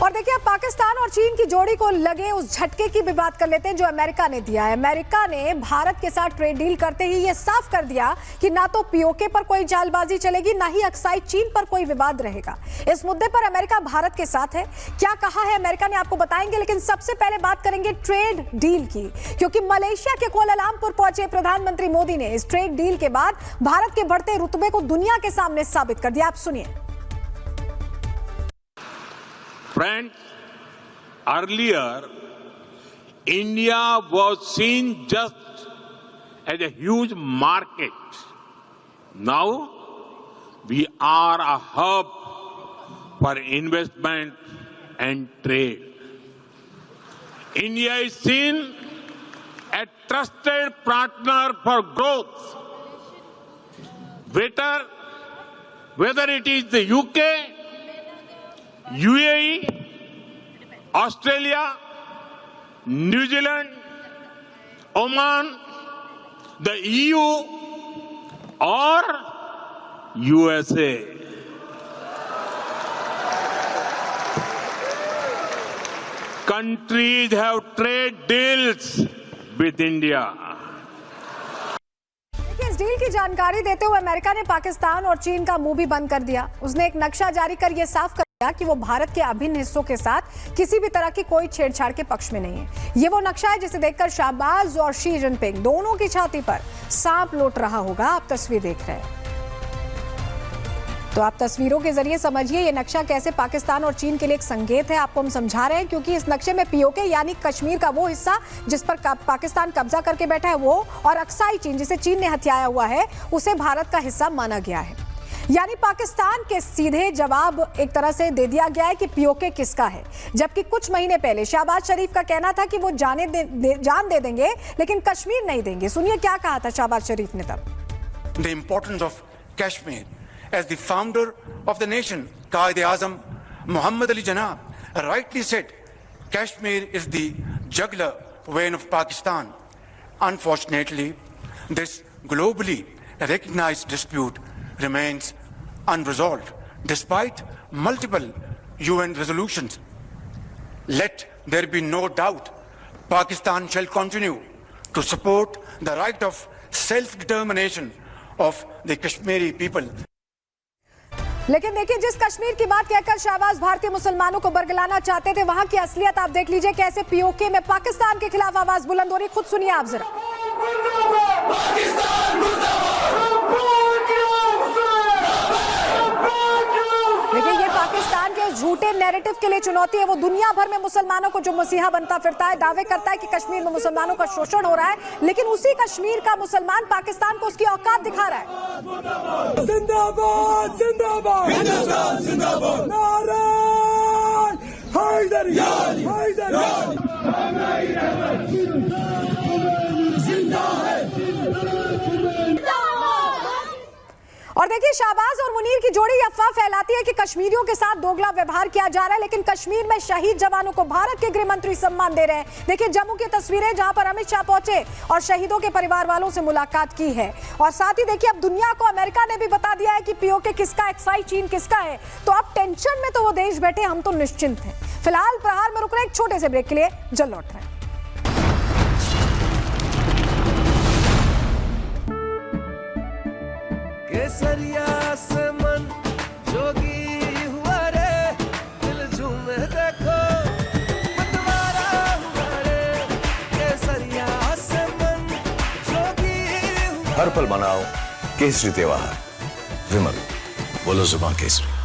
और देखिए अब पाकिस्तान और चीन की जोड़ी को लगे उस झटके की भी बात कर लेते हैं जो अमेरिका ने दिया है। अमेरिका ने भारत के साथ ट्रेड डील करते ही ये साफ कर दिया कि ना तो पीओके पर कोई चालबाजी चलेगी, ना ही अक्साई चीन पर कोई विवाद रहेगा। इस मुद्दे पर अमेरिका भारत के साथ है। क्या कहा है अमेरिका ने आपको बताएंगे, लेकिन सबसे पहले बात करेंगे ट्रेड डील की, क्योंकि मलेशिया के कुआलालंपुर पहुंचे प्रधानमंत्री मोदी ने इस ट्रेड डील के बाद भारत के बढ़ते रुतबे को दुनिया के सामने साबित कर दिया। आप सुनिए। Friends, earlier India was seen just as a huge market. Now we are a hub for investment and trade. India is seen as a trusted partner for growth. Whether it is the UK, UAE, Australia, New Zealand, Oman, the EU or USA. Countries have trade deals with India. इस deal की जानकारी देते हुए America ने पाकिस्तान और चीन का मुंह भी बंद कर दिया। उसने एक नक्शा जारी कर यह साफ कर दिया कि वो भारत के अभिन्न हिस्सों के साथ किसी भी तरह की कोई छेड़छाड़ के पक्ष में नहीं है। ये वो नक्शा है जिसे देखकर शाहबाज और शी जिनपिंग दोनों की छाती पर सांप लौट रहा होगा। आप तस्वीर देख रहे हैं, तो आप तस्वीरों के जरिए समझिए ये नक्शा कैसे पाकिस्तान और चीन के लिए एक संकेत है। आपको हम समझा रहे हैं क्योंकि इस नक्शे में पीओके यानी कश्मीर का वो हिस्सा जिस पर पाकिस्तान कब्जा करके बैठा है वो, और अक्साई चीन जिसे चीन ने हथियाया हुआ है, उसे भारत का हिस्सा माना गया है। यानी पाकिस्तान के सीधे जवाब एक तरह से दे दिया गया है कि पीओके किसका है। जबकि कुछ महीने पहले शहबाज शरीफ का कहना था कि वो जान दे देंगे लेकिन कश्मीर नहीं देंगे। सुनिए क्या कहा था शहबाज शरीफ ने तब। The importance of Kashmir as the founder of the nation, Qaid-e-Azam Muhammad Ali Jinnah rightly said, Kashmir is the jugular vein of Pakistan. Unfortunately, this globally recognized dispute remains unresolved despite multiple UN resolutions. Let there be no doubt, Pakistan shall continue to support the right of self-determination of the Kashmiri people. लेकिन देखिए जिस कश्मीर की बात कहकर शहबाज भारतीय मुसलमानों को बरगलाना चाहते थे, वहां की असलियत आप देख लीजिए कैसे पीओके में पाकिस्तान के खिलाफ आवाज बुलंद हो रही। खुद सुनिए आप जरा। देखिए ये पाकिस्तान के झूठे नैरेटिव के लिए चुनौती है। वो दुनिया भर में मुसलमानों को जो मसीहा बनता फिरता है, दावे करता है कि कश्मीर में मुसलमानों का शोषण हो रहा है, लेकिन उसी कश्मीर का मुसलमान पाकिस्तान को उसकी औकात दिखा रहा है। जिंदाबाद जिंदाबाद हिंदुस्तान जिंदाबाद, नारे हैदर हैदर जिंदा है। और देखिए, शाहबाज और मुनीर की जोड़ी अफवाह फैलाती है कि कश्मीरियों के साथ दोगला व्यवहार किया जा रहा है, लेकिन कश्मीर में शहीद जवानों को भारत के गृह मंत्री सम्मान दे रहे हैं। देखिए जम्मू की तस्वीरें जहां पर अमित शाह पहुंचे और शहीदों के परिवार वालों से मुलाकात की है। और साथ ही देखिए, अब दुनिया को अमेरिका ने भी बता दिया है कि पीओके किसका, एक्साई चीन किसका है। तो अब टेंशन में तो वो देश बैठे, हम तो निश्चिंत हैं। फिलहाल प्रहार में रुक रहे एक छोटे से ब्रेक के लिए, जल्द लौट रहे हैं। केसरिया से मन जोगी हुआ रे, दिल झूमे देखो मतवारा हुआ रे। केसरिया से मन जोगी हुआ। हर पल मनाओ केसरी त्योहार। विमल, बोलो जुबान केसरी।